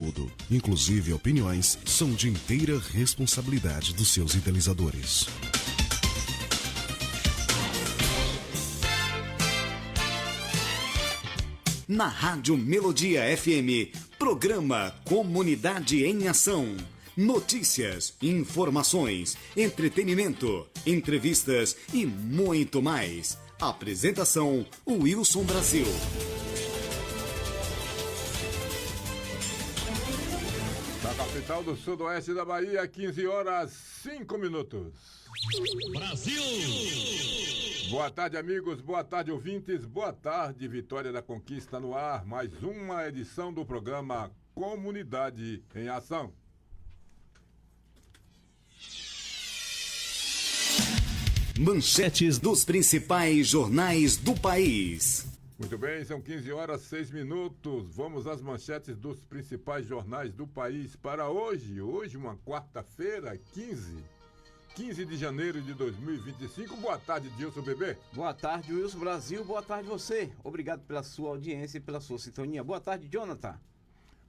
conteúdo, inclusive opiniões, são de inteira responsabilidade dos seus idealizadores. Na Rádio Melodia FM, programa Comunidade em Ação. Notícias, informações, entretenimento, entrevistas e muito mais. Apresentação, Wilson Brasil. Da capital do sudoeste da Bahia, 15 horas 5 minutos. Brasil! Boa tarde, amigos. Boa tarde, ouvintes. Boa tarde, Vitória da Conquista no ar. Mais uma edição do programa Comunidade em Ação. Manchetes dos principais jornais do país. Muito bem, são 15 horas 6 minutos. Vamos às manchetes dos principais jornais do país para hoje. Hoje, uma quarta-feira, 15 de janeiro de 2025. Boa tarde, Dilson Bebê. Boa tarde, Wilson Brasil. Boa tarde, você. Obrigado pela sua audiência e pela sua sintonia. Boa tarde, Jonathan.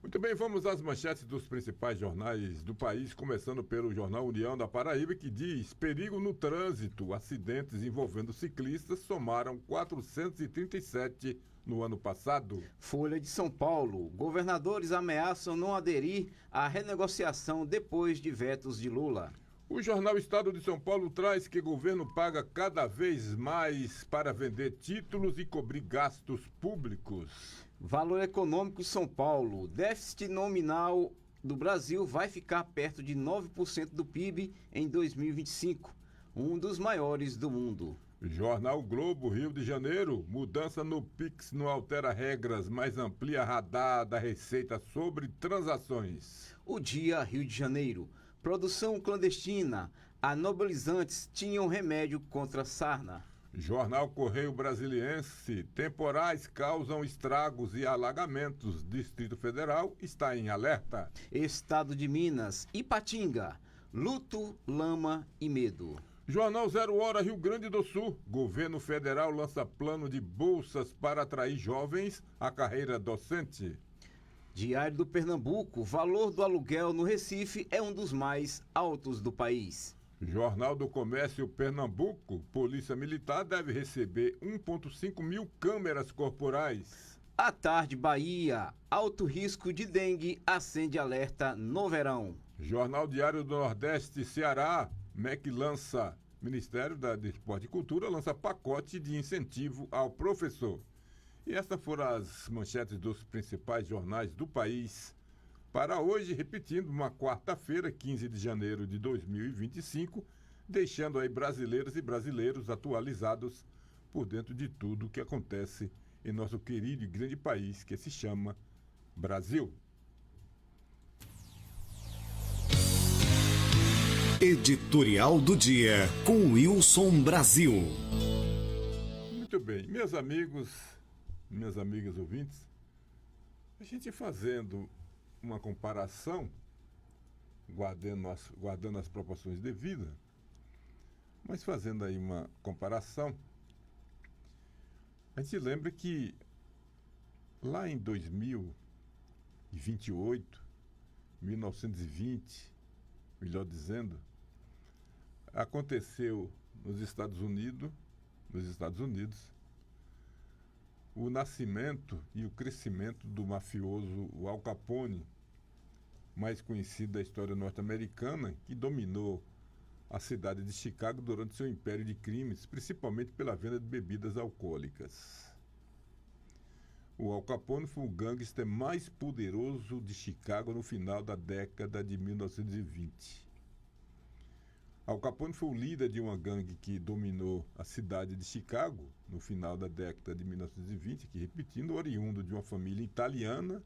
Muito bem, vamos às manchetes dos principais jornais do país, começando pelo jornal União da Paraíba, que diz: perigo no trânsito. Acidentes envolvendo ciclistas somaram 437 no ano passado. Folha de São Paulo. Governadores ameaçam não aderir à renegociação depois de vetos de Lula. O jornal Estado de São Paulo traz que o governo paga cada vez mais para vender títulos e cobrir gastos públicos. Valor econômico de São Paulo. Déficit nominal do Brasil vai ficar perto de 9% do PIB em 2025, um dos maiores do mundo. Jornal Globo, Rio de Janeiro. Mudança no Pix não altera regras, mas amplia radar da Receita sobre transações. O Dia, Rio de Janeiro. Produção clandestina. Anabolizantes tinham remédio contra sarna. Jornal Correio Brasiliense. Temporais causam estragos e alagamentos. Distrito Federal está em alerta. Estado de Minas. Ipatinga. Luto, lama e medo. Jornal 0 Hora, Rio Grande do Sul. Governo federal lança plano de bolsas para atrair jovens à carreira docente. Diário do Pernambuco. Valor do aluguel no Recife é um dos mais altos do país. Jornal do Comércio Pernambuco. Polícia Militar deve receber 1,5 mil câmeras corporais. À tarde, Bahia. Alto risco de dengue acende alerta no verão. Jornal Diário do Nordeste, Ceará. MEC lança, Ministério da Esporte e Cultura lança pacote de incentivo ao professor. E essas foram as manchetes dos principais jornais do país para hoje, repetindo, uma quarta-feira, 15 de janeiro de 2025, deixando aí brasileiras e brasileiros atualizados por dentro de tudo o que acontece em nosso querido e grande país que se chama Brasil. Editorial do dia com Wilson Brasil. Muito bem, meus amigos, minhas amigas ouvintes, a gente fazendo uma comparação, guardando as proporções devidas, mas fazendo aí uma comparação, a gente lembra que lá em 2028, 1920, melhor dizendo, aconteceu nos Estados Unidos, o nascimento e o crescimento do mafioso Al Capone, mais conhecido da história norte-americana, que dominou a cidade de Chicago durante seu império de crimes, principalmente pela venda de bebidas alcoólicas. O Al Capone foi o gangster mais poderoso de Chicago no final da década de 1920. Al Capone foi o líder de uma gangue que dominou a cidade de Chicago no final da década de 1920, que, repetindo, oriundo de uma família italiana.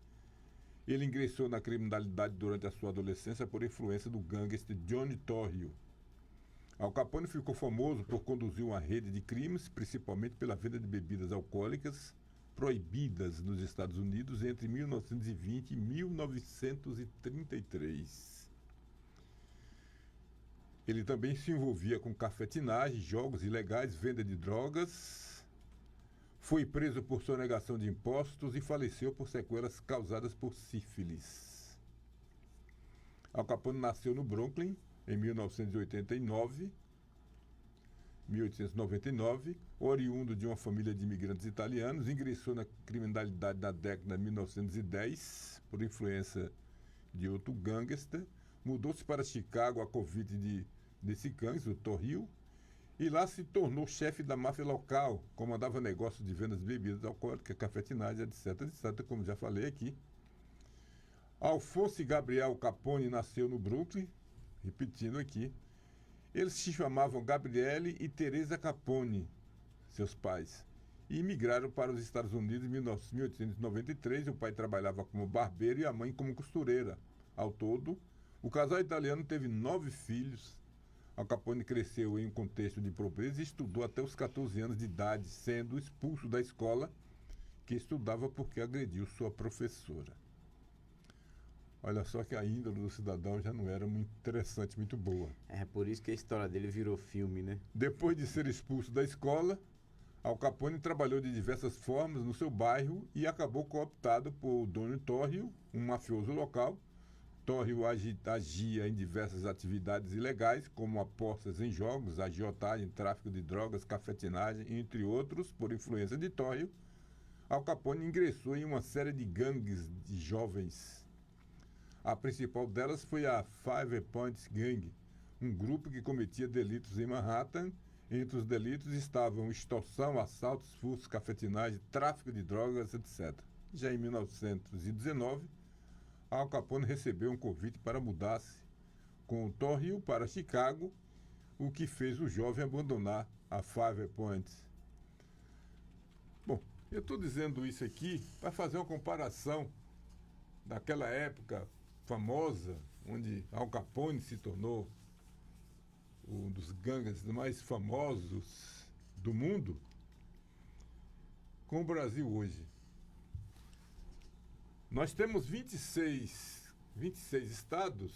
Ele ingressou na criminalidade durante a sua adolescência por influência do gangster Johnny Torrio. Al Capone ficou famoso por conduzir uma rede de crimes, principalmente pela venda de bebidas alcoólicas proibidas nos Estados Unidos entre 1920 e 1933. Ele também se envolvia com cafetinagem, jogos ilegais, venda de drogas. Foi preso por sonegação de impostos e faleceu por sequelas causadas por sífilis. Al Capone nasceu no Brooklyn em 1899, oriundo de uma família de imigrantes italianos, ingressou na criminalidade na década de 1910 por influência de outro gangster, mudou-se para Chicago a convite desse gangster, o Torrio, e lá se tornou chefe da máfia local, comandava negócios de vendas de bebidas alcoólicas, cafetinagem, etc, etc, como já falei aqui. Alfonso Gabriel Capone nasceu no Brooklyn, repetindo aqui. Eles se chamavam Gabriele e Teresa Capone, seus pais, e imigraram para os Estados Unidos em 1893. O pai trabalhava como barbeiro e a mãe como costureira. Ao todo, o casal italiano teve 9 filhos. Al Capone cresceu em um contexto de pobreza e estudou até os 14 anos de idade, sendo expulso da escola que estudava porque agrediu sua professora. Olha só que a índole do cidadão já não era muito interessante, muito boa. É por isso que a história dele virou filme, né? Depois de ser expulso da escola, Al Capone trabalhou de diversas formas no seu bairro e acabou cooptado por Doni Torrio, um mafioso local. Torrio agia em diversas atividades ilegais, como apostas em jogos, agiotagem, tráfico de drogas, cafetinagem, entre outros. Por influência de Torrio, Al Capone ingressou em uma série de gangues de jovens. A principal delas foi a Five Points Gang, um grupo que cometia delitos em Manhattan. Entre os delitos estavam extorsão, assaltos, furtos, cafetinagem, tráfico de drogas, etc. Já em 1919, Al Capone recebeu um convite para mudar-se com o Torrio para Chicago, o que fez o jovem abandonar a Five Points. Bom, eu estou dizendo isso aqui para fazer uma comparação daquela época famosa, onde Al Capone se tornou um dos gangues mais famosos do mundo, com o Brasil hoje. Nós temos 26 estados,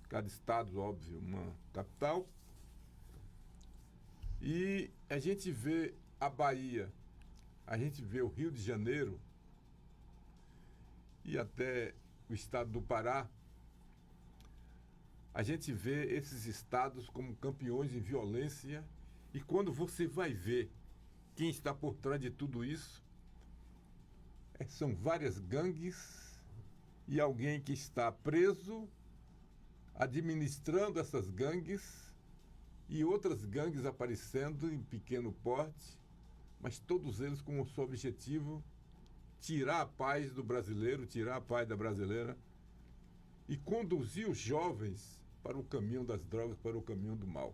cada estado, óbvio, uma capital, e a gente vê a Bahia, a gente vê o Rio de Janeiro e até o estado do Pará. A gente vê esses estados como campeões em violência, e quando você vai ver quem está por trás de tudo isso, são várias gangues e alguém que está preso, administrando essas gangues, e outras gangues aparecendo em pequeno porte, mas todos eles com o seu objetivo: tirar a paz do brasileiro, tirar a paz da brasileira e conduzir os jovens para o caminho das drogas, para o caminho do mal.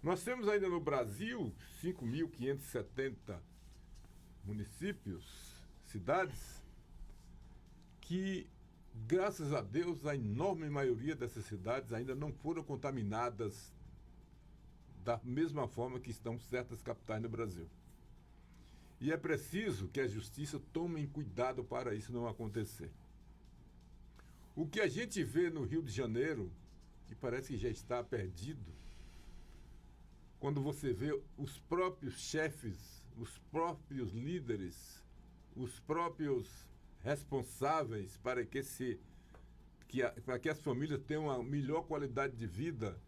Nós temos ainda no Brasil 5.570 municípios, cidades, que, graças a Deus, a enorme maioria dessas cidades ainda não foram contaminadas da mesma forma que estão certas capitais no Brasil. E é preciso que a justiça tome cuidado para isso não acontecer. O que a gente vê no Rio de Janeiro, que parece que já está perdido, quando você vê os próprios chefes, os próprios líderes, os próprios responsáveis para que as famílias tenham uma melhor qualidade de vida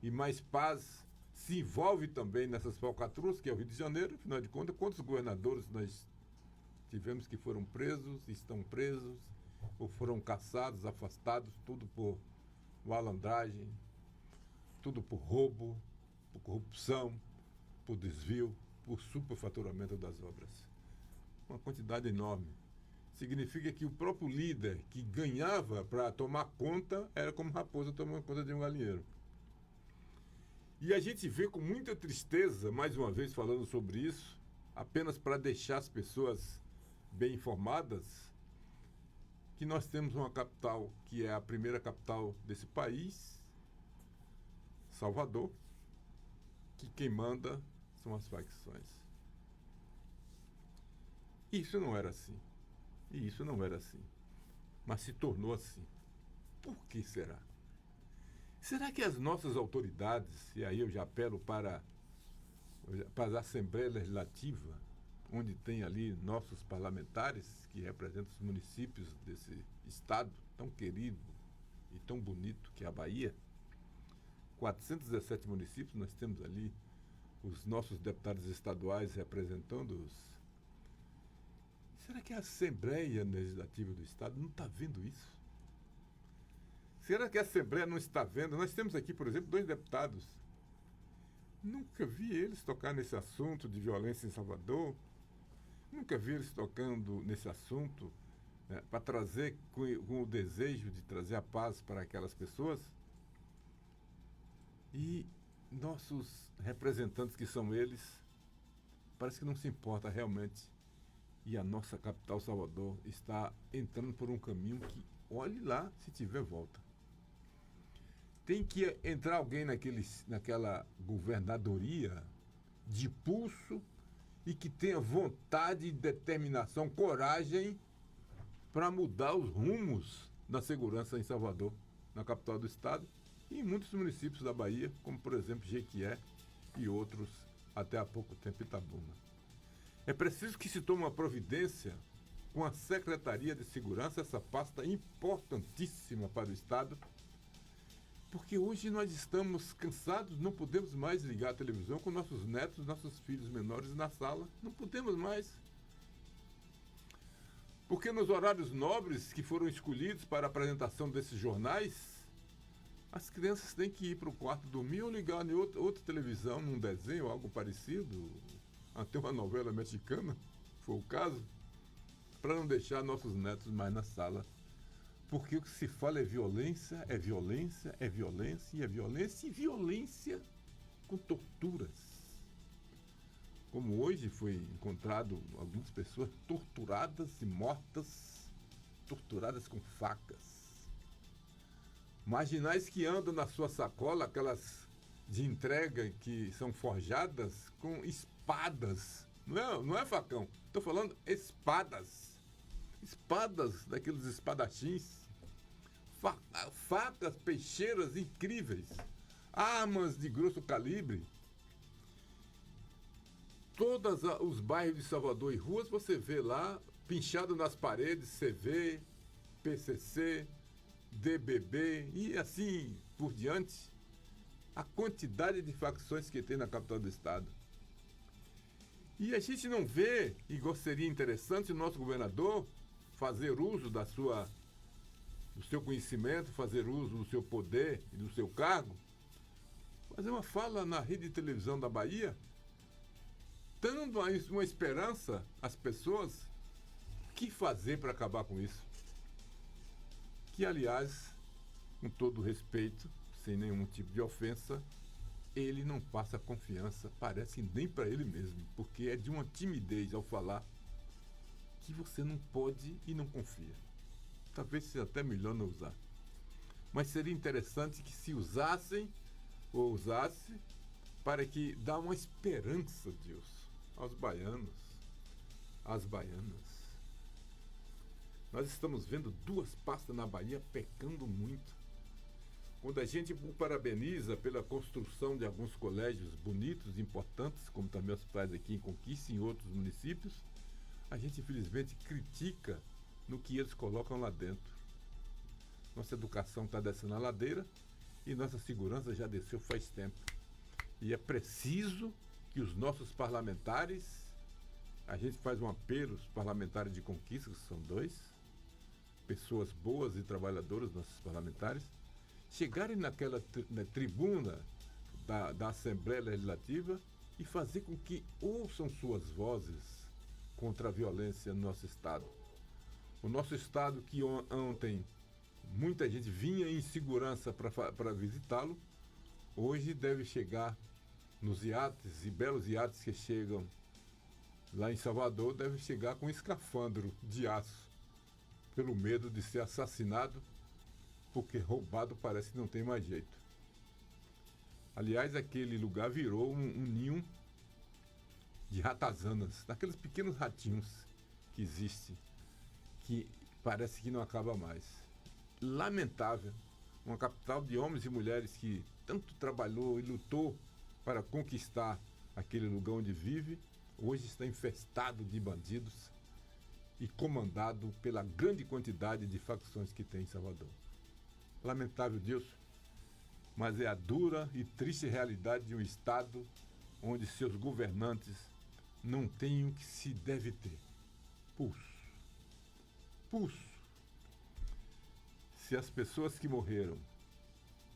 e mais paz, se envolve também nessas falcatruas, que é o Rio de Janeiro. Afinal de contas, quantos governadores nós tivemos que foram presos, estão presos, ou foram caçados, afastados, tudo por malandragem, tudo por roubo, por corrupção, por desvio, por superfaturamento das obras. Uma quantidade enorme. Significa que o próprio líder que ganhava para tomar conta era como raposa tomando conta de um galinheiro. E a gente vê com muita tristeza, mais uma vez falando sobre isso, apenas para deixar as pessoas bem informadas, que nós temos uma capital que é a primeira capital desse país, Salvador, que quem manda são as facções. Isso não era assim. E isso não era assim. Mas se tornou assim. Por que será? Será que as nossas autoridades, e aí eu já apelo para a Assembleia Legislativa, onde tem ali nossos parlamentares que representam os municípios desse estado tão querido, e tão bonito que é a Bahia, 417 municípios, nós temos ali os nossos deputados estaduais representando-os. Será que a Assembleia Legislativa do Estado não está vendo isso? Será que a Assembleia não está vendo? Nós temos aqui, por exemplo, 2 deputados. Nunca vi eles tocar nesse assunto de violência em Salvador. Nunca vi eles tocando nesse assunto, né, para trazer, com o desejo de trazer a paz para aquelas pessoas. E nossos representantes, que são eles, parece que não se importa realmente. E a nossa capital, Salvador, está entrando por um caminho que, olhe lá, se tiver volta. Tem que entrar alguém naquela governadoria de pulso e que tenha vontade, determinação, coragem para mudar os rumos da segurança em Salvador, na capital do estado, e em muitos municípios da Bahia, como por exemplo Jequié e outros, até há pouco tempo Itabuna. É preciso que se tome uma providência com a Secretaria de Segurança, essa pasta importantíssima para o estado, porque hoje nós estamos cansados, não podemos mais ligar a televisão com nossos netos, nossos filhos menores na sala. Não podemos mais. Porque nos horários nobres que foram escolhidos para a apresentação desses jornais, as crianças têm que ir para o quarto dormir ou ligar em outra televisão, num desenho ou algo parecido, até uma novela mexicana, foi o caso, para não deixar nossos netos mais na sala. Porque o que se fala é violência, é violência, é violência, é violência e violência com torturas. Como hoje foi encontrado algumas pessoas torturadas e mortas, torturadas com facas. Marginais que andam na sua sacola, aquelas de entrega que são forjadas com espadas. Não é facão, estou falando espadas. Espadas daqueles espadachins, facas, peixeiras incríveis, armas de grosso calibre. Todos os bairros de Salvador e ruas você vê lá, pinchado nas paredes, CV, PCC, DBB e assim por diante, a quantidade de facções que tem na capital do estado. E a gente não vê, e seria interessante o nosso governador fazer uso do seu conhecimento, fazer uso do seu poder e do seu cargo, fazer uma fala na rede de televisão da Bahia, dando uma esperança às pessoas, o que fazer para acabar com isso. Que, aliás, com todo respeito, sem nenhum tipo de ofensa, ele não passa confiança, parece nem para ele mesmo, porque é de uma timidez ao falar que você não pode e não confia. Talvez seja até melhor não usar. Mas seria interessante que se usasse para que dá uma esperança, Deus, aos baianos, às baianas. Nós estamos vendo 2 pastas na Bahia pecando muito. Quando a gente o parabeniza pela construção de alguns colégios bonitos, importantes, como também os faz aqui em Conquista e em outros municípios, a gente infelizmente critica no que eles colocam lá dentro. Nossa educação está descendo a ladeira e nossa segurança já desceu faz tempo. E é preciso que os nossos parlamentares, a gente faz um apelo aos parlamentares de Conquista, que são 2, pessoas boas e trabalhadoras, nossos parlamentares, chegarem naquela tribuna da Assembleia Legislativa e fazer com que ouçam suas vozes contra a violência no nosso estado. O nosso estado, que ontem muita gente vinha em segurança para visitá-lo, hoje deve chegar nos iates, e belos iates que chegam lá em Salvador, deve chegar com escafandro de aço, pelo medo de ser assassinado, porque roubado parece que não tem mais jeito. Aliás, aquele lugar virou um ninho de ratazanas, daqueles pequenos ratinhos que existem, que parece que não acaba mais. Lamentável, uma capital de homens e mulheres que tanto trabalhou e lutou para conquistar aquele lugar onde vive, hoje está infestado de bandidos e comandado pela grande quantidade de facções que tem em Salvador. lamentável disso, mas é a dura e triste realidade de um Estado onde seus governantes não têm o que se deve ter: pulso. Pulso. Se as pessoas que morreram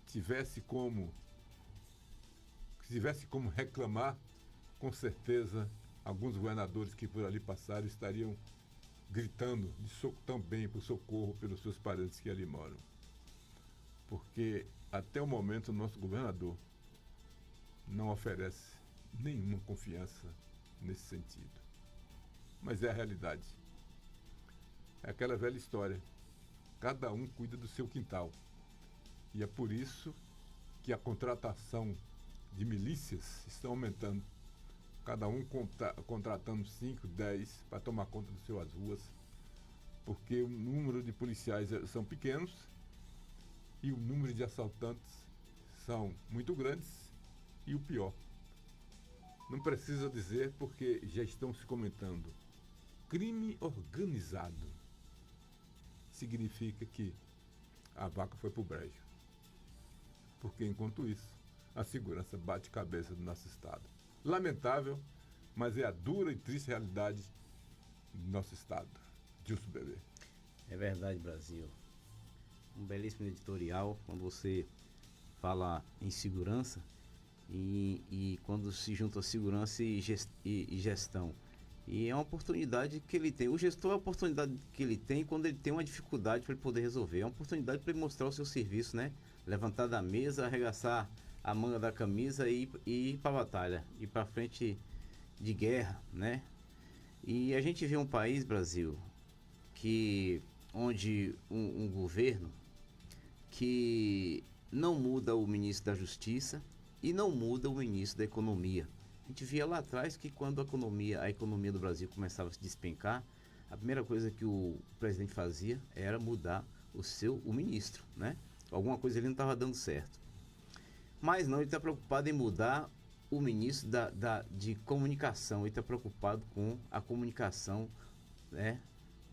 tivesse como reclamar, com certeza alguns governadores que por ali passaram estariam gritando também por socorro pelos seus parentes que ali moram. Porque até o momento o nosso governador não oferece nenhuma confiança nesse sentido. Mas é a realidade. É aquela velha história. Cada um cuida do seu quintal. E é por isso que a contratação de milícias está aumentando. Cada um contratando 5, 10 para tomar conta das suas ruas. Porque o número de policiais são pequenos e o número de assaltantes são muito grandes. E o pior, não precisa dizer porque já estão se comentando. Crime organizado significa que a vaca foi pro brejo. Porque enquanto isso, a segurança bate cabeça do nosso Estado. Lamentável, mas é a dura e triste realidade do nosso Estado. Justo, bebê. É verdade, Brasil. Um belíssimo editorial, quando você fala em segurança e quando se junta segurança e gestão. E é uma oportunidade que ele tem. O gestor é a oportunidade que ele tem quando ele tem uma dificuldade para ele poder resolver. É uma oportunidade para ele mostrar o seu serviço, né? Levantar da mesa, arregaçar a manga da camisa e ir para a batalha, ir para frente de guerra, né? E a gente vê um país, Brasil, onde um governo que não muda o ministro da Justiça e não muda o ministro da Economia. A gente via lá atrás que quando a economia do Brasil começava a se despencar, a primeira coisa que o presidente fazia era mudar o ministro, né? Alguma coisa ele não estava dando certo. Mas não, ele está preocupado em mudar o ministro de comunicação, ele está preocupado com a comunicação, né,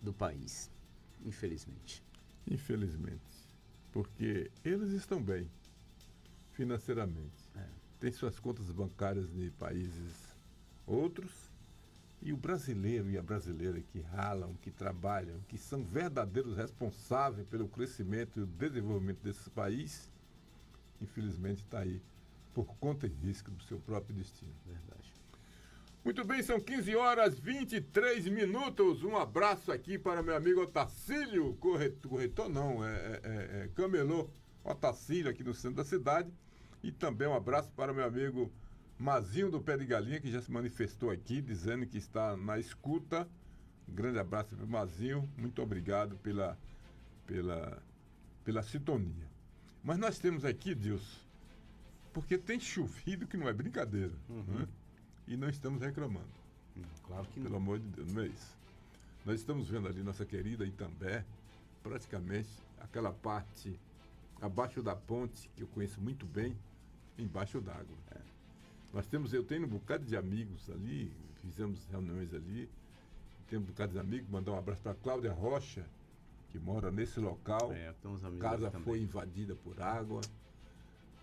do país, infelizmente. Infelizmente, porque eles estão bem financeiramente. Tem suas contas bancárias de países outros, e o brasileiro e a brasileira que ralam, que trabalham, que são verdadeiros responsáveis pelo crescimento e o desenvolvimento desse país, infelizmente está aí por conta e risco do seu próprio destino. Verdade. Muito bem, são 15h23. Um abraço aqui para meu amigo Otacílio, corretor não, camelô Otacílio aqui no centro da cidade. E também um abraço para meu amigo Mazinho do Pé de Galinha, que já se manifestou aqui, dizendo que está na escuta. Um grande abraço para o Mazinho, muito obrigado pela sintonia. Mas nós temos aqui, Dilson, porque tem chovido que não é brincadeira, né? E não estamos reclamando. Claro que não. Pelo amor de Deus, não é isso. Nós estamos vendo ali nossa querida Itambé, praticamente aquela parte abaixo da ponte, que eu conheço muito bem, embaixo d'água. Eu tenho um bocado de amigos ali, fizemos reuniões ali, temos um bocado de amigos, mandar um abraço para Cláudia Rocha, que mora nesse local. A casa foi invadida por água,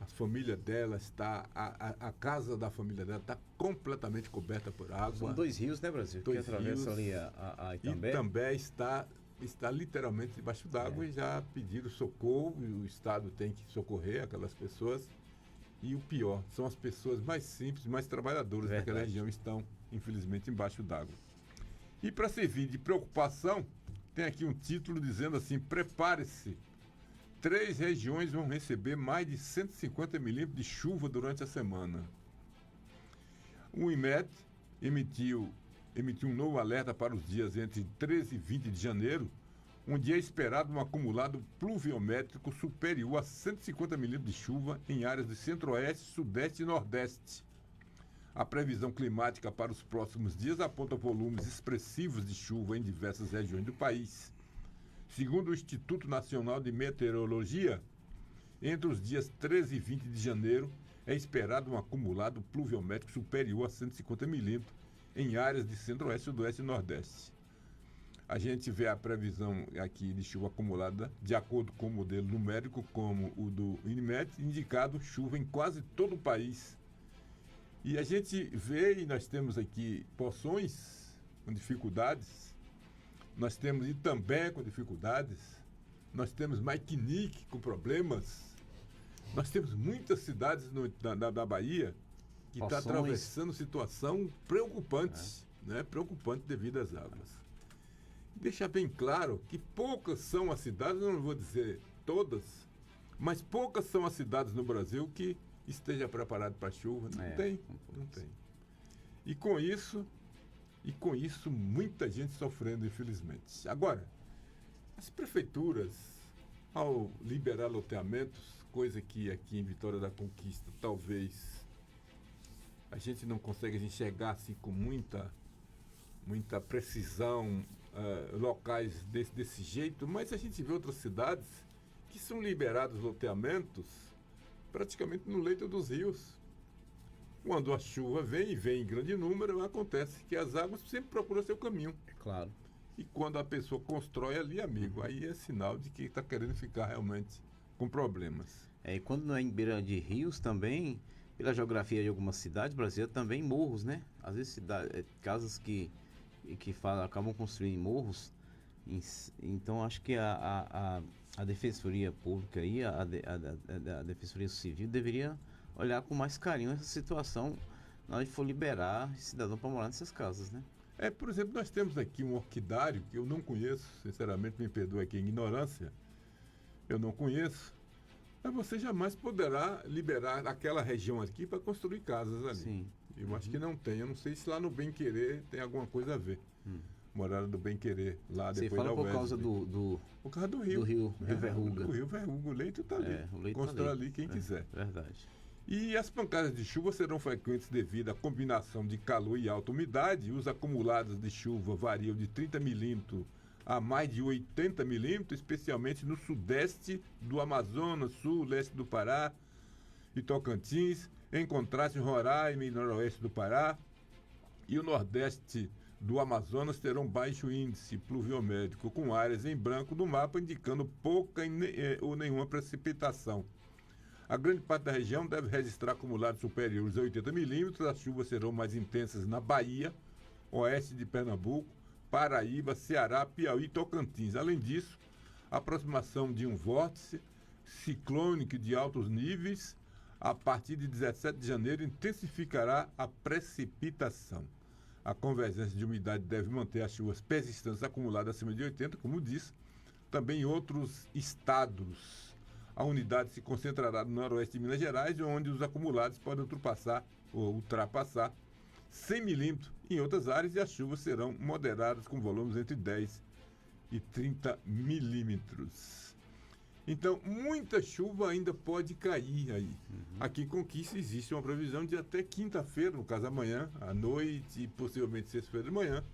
a família dela está, a casa da família dela está completamente coberta por água. São 2 rios, né, Brasil? Que atravessam ali a Itambé. Itambé está literalmente debaixo d'água e já pediram socorro, e o Estado tem que socorrer aquelas pessoas. E o pior, são as pessoas mais simples, mais trabalhadoras daquela região estão, infelizmente, embaixo d'água. E para servir de preocupação, tem aqui um título dizendo assim: prepare-se, 3 regiões vão receber mais de 150 milímetros de chuva durante a semana. O IMET emitiu um novo alerta para os dias entre 13 e 20 de janeiro, onde é esperado um acumulado pluviométrico superior a 150 milímetros de chuva em áreas de centro-oeste, sudeste e nordeste. A previsão climática para os próximos dias aponta volumes expressivos de chuva em diversas regiões do país. Segundo o Instituto Nacional de Meteorologia, entre os dias 13 e 20 de janeiro é esperado um acumulado pluviométrico superior a 150 milímetros em áreas de centro-oeste, sudoeste e nordeste. A gente vê a previsão aqui de chuva acumulada, de acordo com o modelo numérico, como o do INMET, indicado chuva em quase todo o país. E a gente vê, e nós temos aqui Poções com dificuldades, nós temos Itambé com dificuldades, nós temos Maikinique com problemas, nós temos muitas cidades da Bahia que está atravessando situação preocupante, né? Preocupante devido às águas. Deixar bem claro que poucas são as cidades, eu não vou dizer todas, mas poucas são as cidades no Brasil que esteja preparado para chuva. Não tem. E com isso, muita gente sofrendo, infelizmente. Agora, as prefeituras, ao liberar loteamentos, coisa que aqui em Vitória da Conquista talvez a gente não consegue enxergar assim com muita precisão, locais desse jeito, mas a gente vê outras cidades que são liberados loteamentos praticamente no leito dos rios. Quando a chuva vem em grande número, acontece que as águas sempre procuram seu caminho. É claro. E quando a pessoa constrói ali, amigo, aí é sinal de que está querendo ficar realmente com problemas. E quando não é em beira de rios também, pela geografia de algumas cidades brasileiras, também morros, né? Às vezes casas que acabam construindo em morros. Então acho que a Defensoria Pública e a Defensoria Civil deveria olhar com mais carinho essa situação na hora de for liberar cidadão para morar nessas casas, né? Por exemplo, nós temos aqui um orquidário que eu não conheço, sinceramente, me perdoe aqui a ignorância, eu não conheço, mas você jamais poderá liberar aquela região aqui para construir casas ali. Sim. Eu acho que não tem. Eu não sei se lá no Bem Querer tem alguma coisa a ver. Morada do Bem Querer, lá Você depois da fala por UESB. causa por causa do rio. Do Rio Verruga. O Rio Verruga, o leito está ali. O leito Constrói tá ali quem quiser. Verdade. E as pancadas de chuva serão frequentes devido à combinação de calor e alta umidade. Os acumulados de chuva variam de 30 milímetros a mais de 80 milímetros, especialmente no sudeste do Amazonas, sul, leste do Pará e Tocantins, em contraste Roraima e noroeste do Pará. E o nordeste do Amazonas terão baixo índice pluviométrico, com áreas em branco no mapa indicando pouca ou nenhuma precipitação. A grande parte da região deve registrar acumulados superiores a 80 milímetros. As chuvas serão mais intensas na Bahia, oeste de Pernambuco, Paraíba, Ceará, Piauí e Tocantins. Além disso, a aproximação de um vórtice ciclônico de altos níveis, a partir de 17 de janeiro, intensificará a precipitação. A convergência de umidade deve manter as chuvas persistentes acumuladas acima de 80, como disse. Também em outros estados, a unidade se concentrará no noroeste de Minas Gerais, onde os acumulados podem ultrapassar 100 milímetros em outras áreas, e as chuvas serão moderadas com volumes entre 10 e 30 milímetros. Então, muita chuva ainda pode cair aí. Aqui em Conquista existe uma previsão de até quinta-feira, no caso amanhã, à noite e possivelmente sexta-feira de manhã,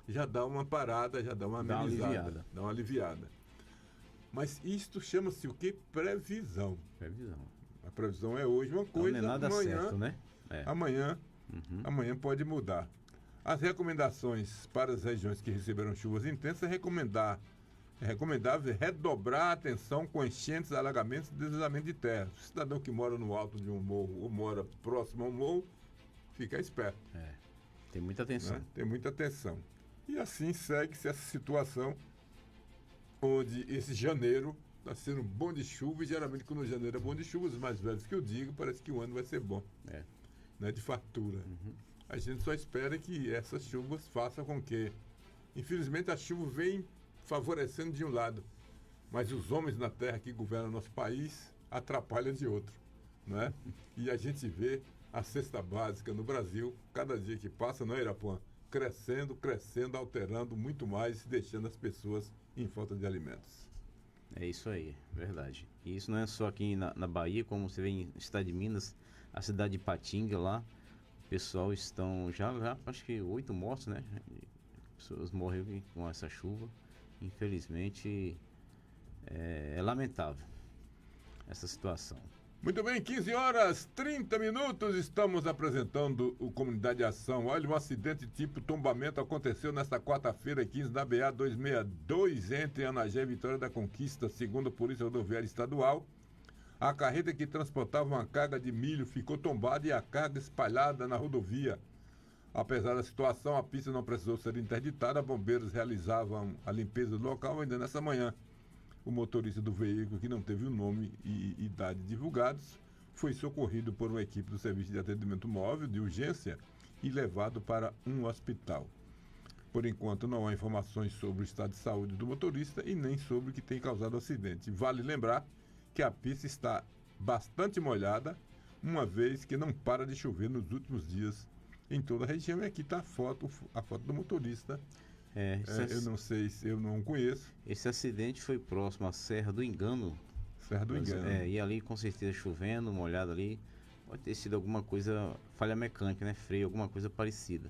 já dá uma parada, já dá uma amenizada, dá uma aliviada. Mas isto chama-se o quê? Previsão. A previsão é hoje uma coisa, não é nada amanhã, certo, né? Amanhã pode mudar. As recomendações para as regiões que receberam chuvas intensas é recomendável redobrar a atenção com enchentes, alagamentos e deslizamento de terra. O cidadão que mora no alto de um morro ou mora próximo ao morro, fica esperto. Tem muita atenção. Né? Tem muita atenção. E assim segue-se essa situação, onde esse janeiro está sendo bom de chuva, e geralmente quando o janeiro é bom de chuva, os mais velhos que eu digo, parece que o ano vai ser bom. Né? De fartura. A gente só espera que essas chuvas façam com que, infelizmente, a chuva vem favorecendo de um lado, mas os homens na terra que governam nosso país atrapalham de outro, né? E a gente vê a cesta básica no Brasil, cada dia que passa, não é, Irapuã? Crescendo, alterando muito mais, deixando as pessoas em falta de alimentos. É isso aí, verdade. E isso não é só aqui na Bahia, como você vê em estado de Minas, a cidade de Patinga lá, o pessoal estão já acho que 8 mortos, né? Pessoas morreram com essa chuva. Infelizmente, é lamentável essa situação. Muito bem, 15 horas 30 minutos, estamos apresentando o Comunidade de Ação. Olha, um acidente tipo tombamento aconteceu nesta quarta-feira, 15, na BA 262, entre Anagé e Vitória da Conquista, segundo a Polícia Rodoviária Estadual. A carreta que transportava uma carga de milho ficou tombada e a carga espalhada na rodovia. Apesar da situação, a pista não precisou ser interditada, bombeiros realizavam a limpeza do local ainda nessa manhã. O motorista do veículo, que não teve o nome e idade divulgados, foi socorrido por uma equipe do Serviço de Atendimento Móvel de Urgência e levado para um hospital. Por enquanto, não há informações sobre o estado de saúde do motorista e nem sobre o que tem causado o acidente. Vale lembrar que a pista está bastante molhada, uma vez que não para de chover nos últimos dias em toda a região. E aqui está a foto do motorista. Eu não sei, eu não conheço. Esse acidente foi próximo à Serra do Engano. Serra do Engano. E ali com certeza chovendo, molhado ali. Pode ter sido alguma coisa, falha mecânica, né? Freio, alguma coisa parecida.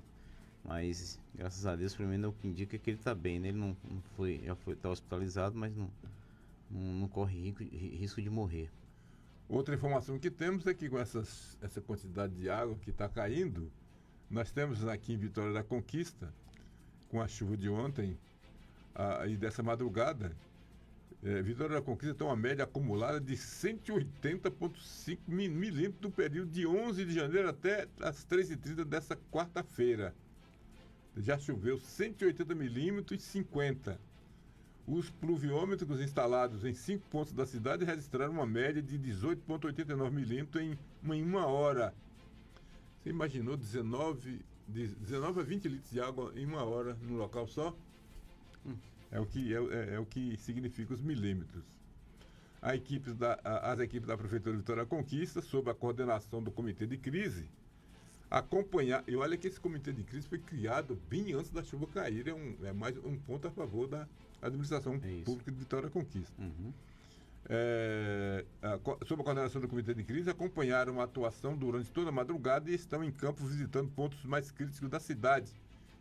Mas, graças a Deus, primeiro o que indica é que ele está bem, né? Ele não foi, tá hospitalizado, mas não corre risco de morrer. Outra informação que temos é que com essa quantidade de água que está caindo, nós temos aqui em Vitória da Conquista, com a chuva de ontem e dessa madrugada, Vitória da Conquista tem uma média acumulada de 180,5 milímetros no período de 11 de janeiro até as 3h30 dessa quarta-feira. Já choveu 180 milímetros e 50. Os pluviômetros instalados em 5 pontos da cidade registraram uma média de 18,89 milímetros em uma hora. Você imaginou 19 a 20 litros de água em uma hora no local só? É o que significa os milímetros. As equipes da Prefeitura de Vitória da Conquista, sob a coordenação do Comitê de Crise, e olha que esse Comitê de Crise foi criado bem antes da chuva cair, é mais um ponto a favor da administração pública de Vitória da Conquista. Sob a coordenação do Comitê de Crise, acompanharam a atuação durante toda a madrugada e estão em campo visitando pontos mais críticos da cidade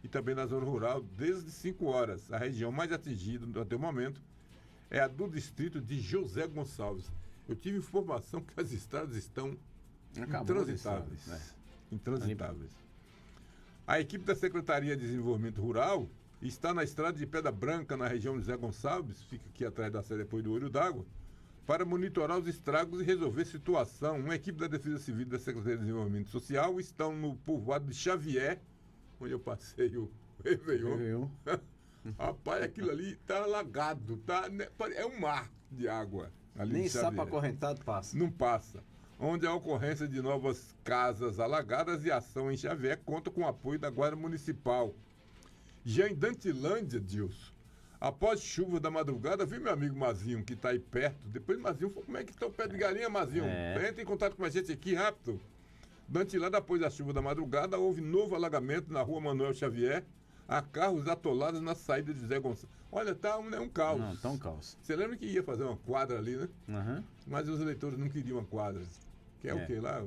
e também na zona rural desde 5 horas. A região mais atingida até o momento é a do distrito de José Gonçalves. Eu tive informação que as estradas estão intransitáveis. A equipe da Secretaria de Desenvolvimento Rural está na estrada de Pedra Branca, na região de José Gonçalves, fica aqui atrás da sede depois do Olho d'Água, para monitorar os estragos e resolver a situação. Uma equipe da Defesa Civil e da Secretaria de Desenvolvimento Social estão no povoado de Xavier, onde eu passei o Réveillon. Rapaz, aquilo ali está alagado, é um mar de água. Ali nem sapo acorrentado passa. Não passa. Onde a ocorrência de novas casas alagadas e ação em Xavier conta com o apoio da Guarda Municipal. Já em Dantilândia, Dilson, após chuva da madrugada, viu meu amigo Mazinho, que está aí perto. Depois, Mazinho, como é que está o pé de galinha, Mazinho? Entra em contato com a gente aqui, rápido. Dantilândia, após a chuva da madrugada, houve novo alagamento na rua Manuel Xavier. Há carros atolados na saída de José Gonçalves. Olha, tá um caos. Não, tá um caos. Você lembra que ia fazer uma quadra ali, né? Uhum. Mas os eleitores não queriam uma quadra. Quer o quê lá?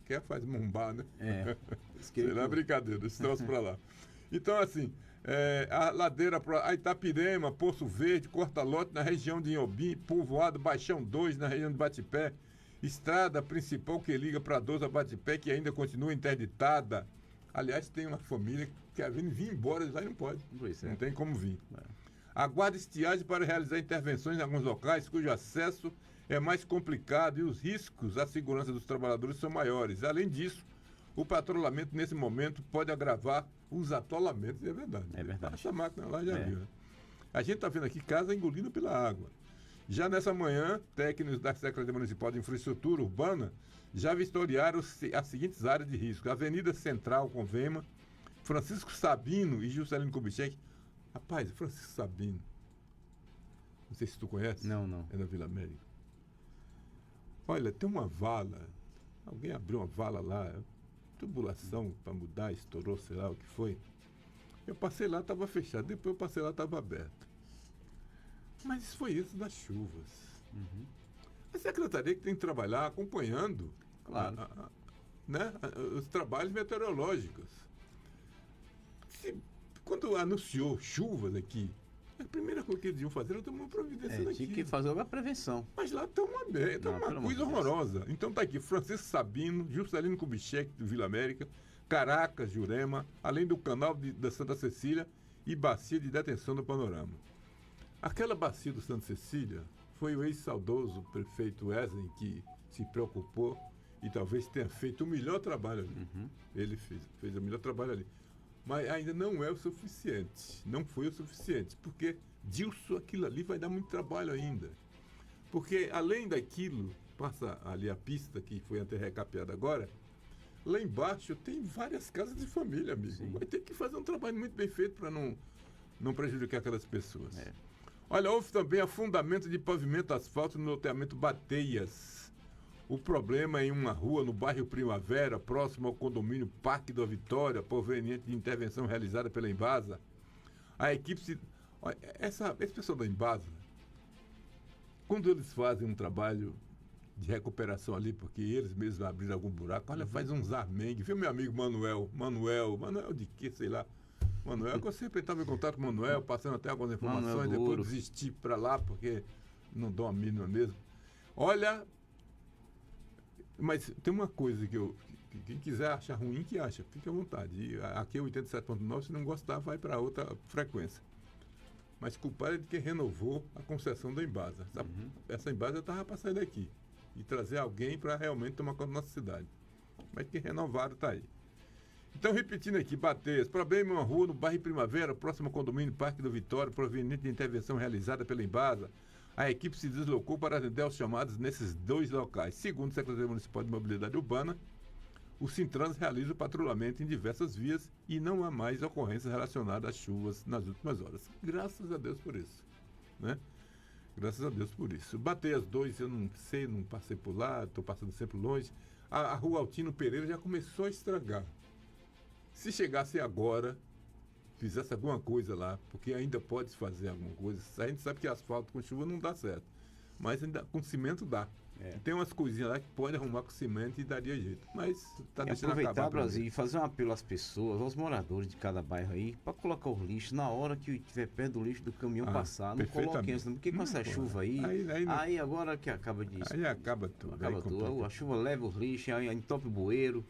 Quer faz mumbar, né? Sei lá, brincadeira, esse troço pra lá. Então, assim, a ladeira para Itapirema, Poço Verde, Corta-Lote, na região de Inhobim, Povoado, Baixão 2, na região de Batipé, estrada principal que liga para 12 a Batipé, que ainda continua interditada. Aliás, tem uma família que quer vir embora, lá não pode. Não tem como vir. Aguarda estiagem para realizar intervenções em alguns locais cujo acesso é mais complicado e os riscos à segurança dos trabalhadores são maiores. Além disso, o patrulhamento nesse momento pode agravar os atolamentos. É verdade. É verdade. Essa máquina lá já viu, né? A gente está vendo aqui casa engolida pela água. Já nessa manhã, técnicos da Secretaria Municipal de Infraestrutura Urbana já vistoriaram as seguintes áreas de risco: Avenida Central com Vema, Francisco Sabino e Juscelino Kubitschek. Rapaz, Francisco Sabino, não sei se tu conhece. Não. É da Vila América. Olha, tem uma vala, alguém abriu uma vala lá, tubulação para mudar, estourou, sei lá o que foi. Eu passei lá, estava fechado, depois eu passei lá, estava aberto. Mas isso foi isso das chuvas. A secretaria que tem que trabalhar acompanhando os trabalhos meteorológicos. Quando anunciou chuvas aqui, A primeira coisa que eles iam fazer era tomar uma providência daqui. Tinha que fazer logo a prevenção. Mas lá está uma coisa horrorosa. Então tá aqui, Francisco Sabino, Juscelino Kubitschek, do Vila América, Caracas, Jurema, além do canal da Santa Cecília e bacia de detenção do Panorama. Aquela bacia do Santa Cecília foi o ex-saudoso prefeito Wesley que se preocupou e talvez tenha feito o melhor trabalho ali. Ele fez o melhor trabalho ali. Mas ainda não é o suficiente. Não foi o suficiente. Porque, Dilson, aquilo ali vai dar muito trabalho ainda. Porque, além daquilo, passa ali a pista que foi até recapeada agora, lá embaixo tem várias casas de família, amigo. Sim. Vai ter que fazer um trabalho muito bem feito para não prejudicar aquelas pessoas. Olha, houve também afundamento de pavimento asfalto no loteamento Bateias. O problema é em uma rua no bairro Primavera, próximo ao condomínio Parque da Vitória, proveniente de intervenção realizada pela Embasa. A equipe olha, esse pessoal da Embasa, quando eles fazem um trabalho de recuperação ali, porque eles mesmos abriram algum buraco, olha, faz uns armengues. Viu meu amigo Manuel de quê, sei lá. Manuel, que eu sempre estava em contato com o Manuel, passando até algumas informações, depois desisti para lá, porque não dou a mínima mesmo. Olha, mas tem uma coisa que quem quiser achar ruim, que acha, fique à vontade. E aqui é 87.9, se não gostar, vai para outra frequência. Mas culpado é de quem renovou a concessão da Embasa. Essa Embasa estava para sair daqui e trazer alguém para realmente tomar conta da nossa cidade. Mas quem renovaram está aí. Então, repetindo aqui, Bateias, problema em uma rua no bairro Primavera, próximo ao condomínio Parque do Vitória, proveniente de intervenção realizada pela Embasa. A equipe se deslocou para atender aos chamados nesses dois locais. Segundo o Secretaria Municipal de Mobilidade Urbana, o Sintrans realiza o patrulhamento em diversas vias e não há mais ocorrências relacionadas às chuvas nas últimas horas. Graças a Deus por isso, né? Graças a Deus por isso. Bateias 2, eu não sei, não passei por lá, estou passando sempre longe. A rua Altino Pereira já começou a estragar. Se chegasse agora, fizesse alguma coisa lá, porque ainda pode fazer alguma coisa. A gente sabe que asfalto com chuva não dá certo, mas ainda com cimento dá. Tem umas coisinhas lá que pode arrumar com cimento e daria jeito, mas está deixando acabar. Aproveitar, Brasil, e fazer um apelo às pessoas, aos moradores de cada bairro aí, para colocar o lixo na hora que estiver perto do lixo do caminhão passar. Não coloquem isso, porque com essa chuva aí agora que acaba disso. Aí acaba tudo. Acaba tudo. A chuva leva os lixos, aí entope o bueiro.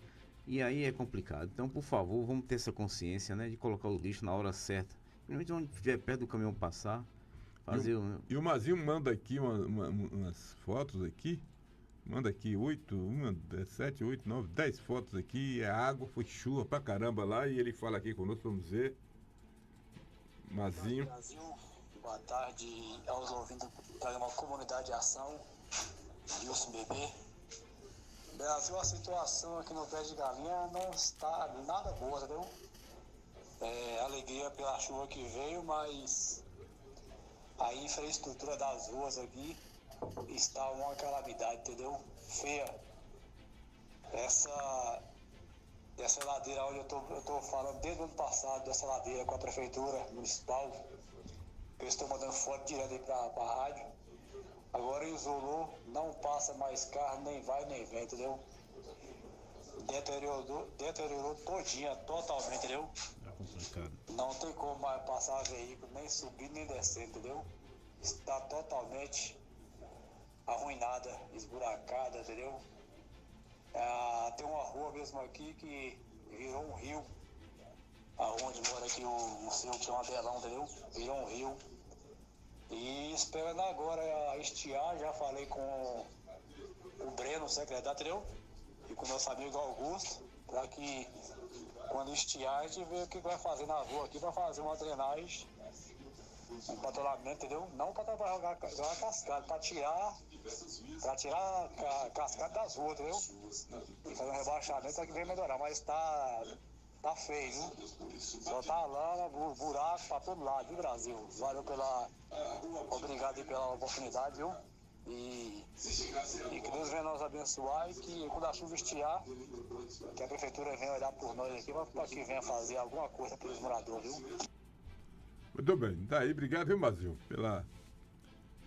E aí é complicado. Então, por favor, vamos ter essa consciência, né? De colocar o lixo na hora certa. Principalmente onde estiver perto do caminhão passar. E o Mazinho manda aqui umas fotos aqui. Manda aqui 7, 8, 9, 10 fotos aqui. É água, foi chuva pra caramba lá. E ele fala aqui conosco, vamos ver. Mazinho. Brasil, boa tarde aos ouvintes do programa Comunidade de Ação. Wilson Bebê. Brasil, a situação aqui no pé de galinha não está nada boa, entendeu? Alegria pela chuva que veio, mas a infraestrutura das ruas aqui está uma calamidade, entendeu? Feia. Essa ladeira onde eu tô falando desde o ano passado, dessa ladeira com a prefeitura municipal, eu estou mandando foto direto aí para a rádio. Agora isolou, não passa mais carro, nem vai nem vem, entendeu? Deteriorou todinha, totalmente, entendeu? É complicado. Não tem como mais passar veículo, nem subir nem descer, entendeu? Está totalmente arruinada, esburacada, entendeu? Tem uma rua mesmo aqui que virou um rio, aonde mora aqui o senhor que chama Belão, entendeu? Virou um rio. E esperando agora estiar, já falei com o Breno, o secretário, entendeu? E com o nosso amigo Augusto, para que quando estiar a gente vê o que vai fazer na rua aqui, para fazer uma drenagem, um patrulhamento, entendeu? Não para jogar cascada, para tirar a cascada das ruas, entendeu? E fazer um rebaixamento para que venha melhorar, mas tá feio, viu? Só tá lama, buraco pra todo lado, viu, Brasil? Valeu obrigado aí pela oportunidade, viu? E que Deus venha nos abençoar e que quando a chuva estiar, que a prefeitura venha olhar por nós aqui, para que venha fazer alguma coisa pelos moradores, viu? Muito bem, tá aí, obrigado, viu, Mazinho, pela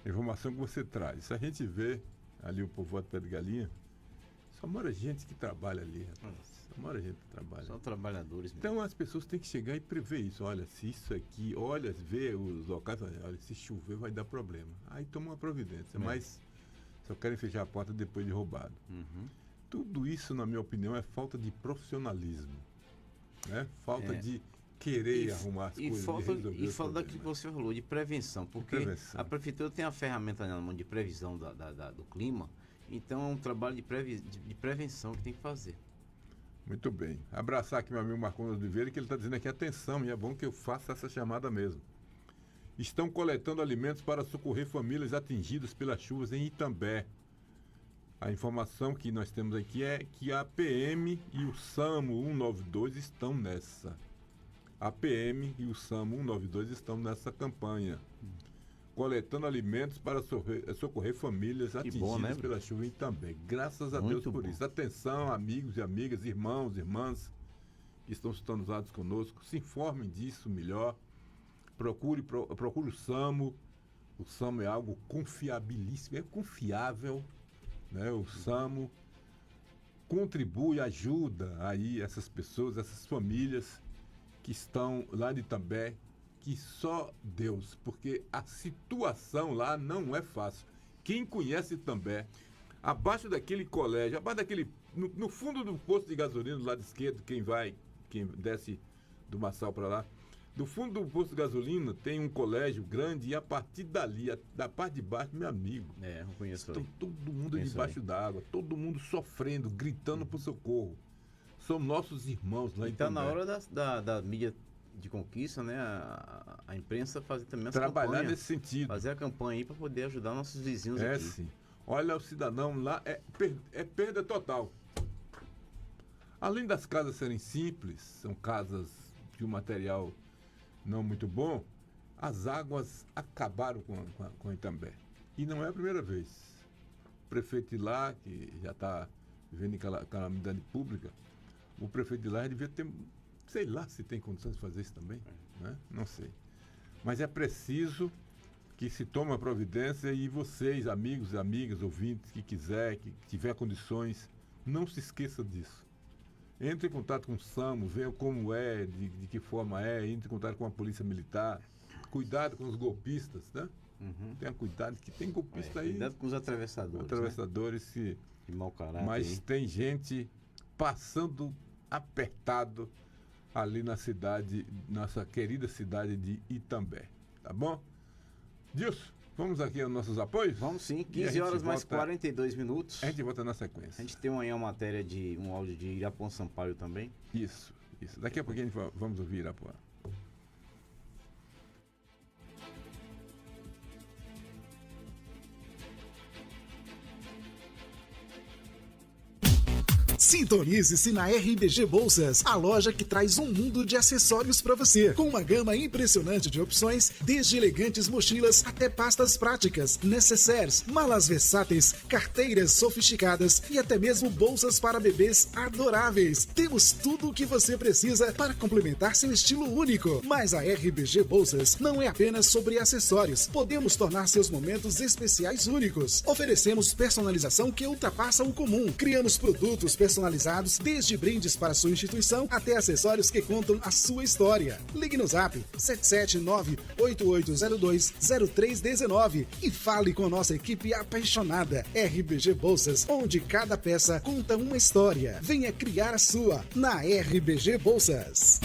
informação que você traz. Se a gente vê ali o povoado Pé de Galinha, Só mora gente que trabalha ali, rapaz. Só mora gente que trabalha. São trabalhadores mesmo. Então as pessoas têm que chegar e prever isso. Olha, se isso aqui, olha, vê os locais, olha, se chover vai dar problema. Aí toma uma providência, mas só querem fechar a porta depois de roubado. Tudo isso, na minha opinião, é falta de profissionalismo. Né? Falta de querer arrumar as coisas. E falta daquilo que você falou, de prevenção. Porque a prefeitura tem a ferramenta na mão de previsão do clima. Então é um trabalho de prevenção que tem que fazer. Muito bem. Abraçar aqui meu amigo Marcondes Oliveira, que ele está dizendo aqui, atenção, e é bom que eu faça essa chamada mesmo. Estão coletando alimentos para socorrer famílias atingidas pelas chuvas em Itambé. A informação que nós temos aqui é que a PM e o SAMU 192 estão nessa. A PM e o SAMU 192 estão nessa campanha. Coletando alimentos para socorrer famílias atingidas pela chuva em Itambé. Graças a Deus por isso. Atenção, amigos e amigas, irmãos, irmãs que estão sintonizados conosco, se informem disso melhor. Procure o SAMU. O SAMU é algo confiabilíssimo, é confiável, né? O SAMU contribui, ajuda aí essas pessoas, essas famílias que estão lá de Itambé, que só Deus, porque a situação lá não é fácil. Quem conhece Itambé, abaixo daquele colégio, abaixo daquele, no fundo do posto de gasolina do lado esquerdo, quem desce do Marçal para lá, do fundo do posto de gasolina tem um colégio grande e a partir dali, da parte de baixo, meu amigo, eu conheço. Estão todo mundo debaixo d'água, todo mundo sofrendo, gritando por socorro. São nossos irmãos lá em Itambé. Então, na hora da mídia de conquista, né, a imprensa fazer também essa trabalhar campanha, nesse sentido. fazer a campanha aí para poder ajudar nossos vizinhos aqui. Sim. Olha, o cidadão lá é perda total. Além das casas serem simples, são casas de um material não muito bom, as águas acabaram com Itambé. E não é a primeira vez. O prefeito de lá, que já está vivendo em calamidade pública, o prefeito de lá devia ter, sei lá se tem condições de fazer isso também, né? Não sei. Mas é preciso que se tome a providência e vocês, amigos e amigas, ouvintes, que tiver condições, não se esqueça disso. Entre em contato com o SAMU, veja como é, de que forma é, entre em contato com a polícia militar, cuidado com os golpistas, né? Tenha cuidado, que tem golpista aí. Cuidado com os atravessadores. Atravessadores, né? De mau caráter. Mas tem gente passando apertado ali na cidade, nossa querida cidade de Itambé. Tá bom? Dilson, vamos aqui aos nossos apoios? Vamos sim, 15 horas mais 42 minutos. A gente volta na sequência. A gente tem amanhã uma matéria um áudio de Irapuã Sampaio também. Isso. Daqui a pouquinho vamos ouvir Irapuã. Sintonize-se na RBG Bolsas, a loja que traz um mundo de acessórios para você, com uma gama impressionante de opções, desde elegantes mochilas até pastas práticas, necessaires, malas versáteis, carteiras sofisticadas e até mesmo bolsas para bebês adoráveis. Temos tudo o que você precisa para complementar seu estilo único. Mas a RBG Bolsas não é apenas sobre acessórios. Podemos tornar seus momentos especiais únicos. Oferecemos personalização que ultrapassa o comum. Criamos produtos personalizados, desde brindes para sua instituição até acessórios que contam a sua história. Ligue no Zap 779-8802-0319 e fale com nossa equipe apaixonada. RBG Bolsas, onde cada peça conta uma história. Venha criar a sua na RBG Bolsas.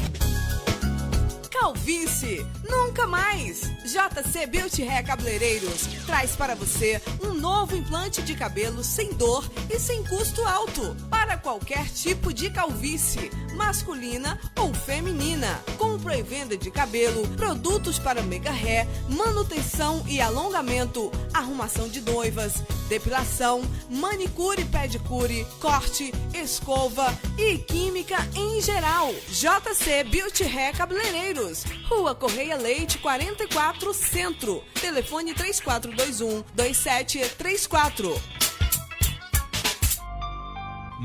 Calvície, nunca mais! JC Beauty Hair Cabeleireiros traz para você um novo implante de cabelo sem dor e sem custo alto para qualquer tipo de calvície, masculina ou feminina. Compra e venda de cabelo, produtos para mega hair, manutenção e alongamento, arrumação de noivas, depilação, manicure e pedicure, corte, escova e química em geral. JC Beauty Hair Cabeleireiros, Rua Correia Leite 44 Centro, telefone 3421-2734.